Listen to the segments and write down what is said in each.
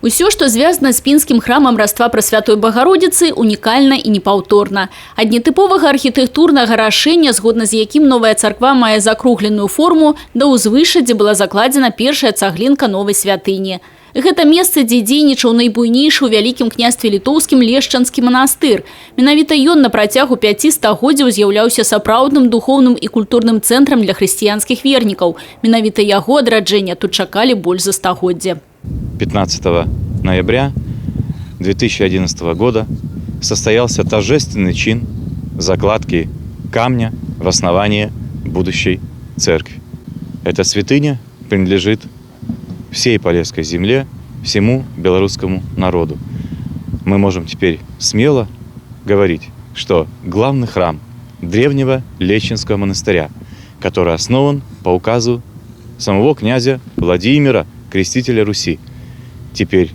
Усё, што звязана з пінскім храмам Раства Прасвятой Багародзіцы, унікальна і непаўторна. Ад нетыповага архітэктурнага рашэння, згодна з якім новая царква мае закругленую форму, да ўзвышша, дзе была закладзена першая цаглінка новай святыні. Гэта месца, дзе дзейнічаў найбуйнейшы ў вялікім княстве літоўскім Лешчанскі манастыр. Менавіта ён на працягу 5 стагоддзяў з'яўляўся сапраўдным духоўным і культурным цэнтрам для хрысціянскіх вернікаў. Менавіта яго адраджэння тут чакалі больш за стагоддзя. 15 ноября 2011 года состоялся торжественный чин закладки камня в основание будущей церкви. Эта святыня принадлежит всей Полесской земле, всему белорусскому народу. Мы можем теперь смело говорить, что главный храм древнего Лещинского монастыря, который основан по указу самого князя Владимира, крестителя Руси, теперь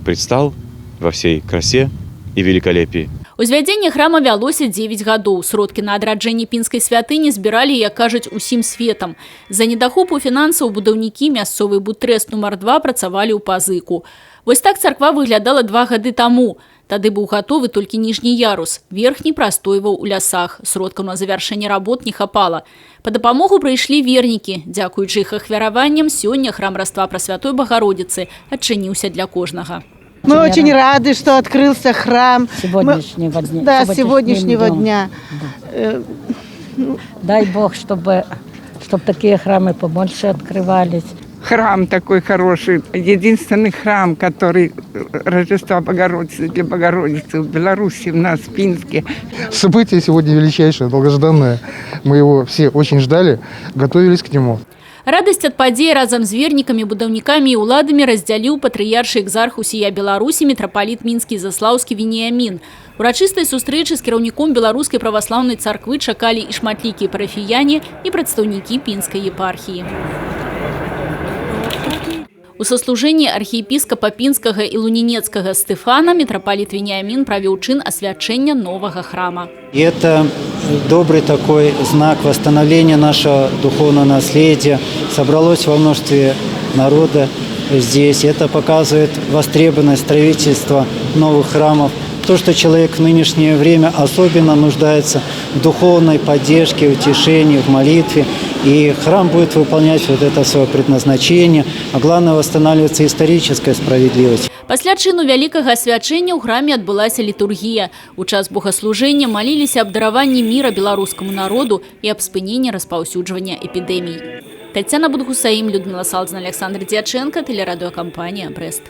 предстал во всей красе и великолепии. Узвядзенне храма вялося 9 гадоў. Сродкі на адраджэнне пінскай святыні збіралі, як кажуць, усім светам. За недахопу фінансаў будаўнікі мясцовый будтрэст нумар 2 працавалі ў пазыку. Вось так царква выглядала 2 гады таму. Тады быў гатовы толькі ніжні ярус. Верхні прастойваў у лясах. Сродкаў на завяршэнне работ не хапала. Па дапамогу прыйшлі вернікі. Дзякуючы іх ахвяраванням, сёння храм Раства Прасвятой Багародзіцы адчыніўся для кожнага. Мы очень рады, что открылся храм. Сегодняшнего дня. Да, сегодняшнего дня. Дай Бог, чтобы такие храмы побольше открывались. Храм такой хороший, единственный храм, который Рождества Богородицы для Богородицы в Беларуси, в нас, в Пинске. Событие сегодня величайшее, долгожданное. Мы его все очень ждали, готовились к нему. Радасць ад падзеі разам з вернікамі, будаўнікамі і ўладамі раздзяліў патрыяршы экзарх усія Беларусі мітрапаліт мінскі Заслаўскі Веніямін. Урачыстай сустрэчы з кіраўніком беларускай праваслаўнай царквы чакалі і шматлікія парафіяне, і прадстаўнікі пінскай епархіі. У сослужэнні архіепіскапа пінскага і лунінецкага Стэфана мітрапаліт Веніямін правёў чын асвячэння новага храма. Это добрый такой знак восстановления нашего духовного наследия. Собралось во множестве народа здесь. Это показывает востребованность строительства новых храмов. То, что человек в нынешнее время особенно нуждается в духовной поддержке, утешении, в молитве. И храм будет выполнять вот это свое предназначение. А главное, восстанавливается историческая справедливость. Пасля чыну вялікага асвячэння ў храме адбылася літургія. У час богаслужэння маліліся аб дараванні міра беларускаму народу і аб спыненні распаўсюджвання эпідэмій. Тацяна Будгусаім, Людмила Салдзіна, Александр Дьяченко, телерадиокомпания «Брест».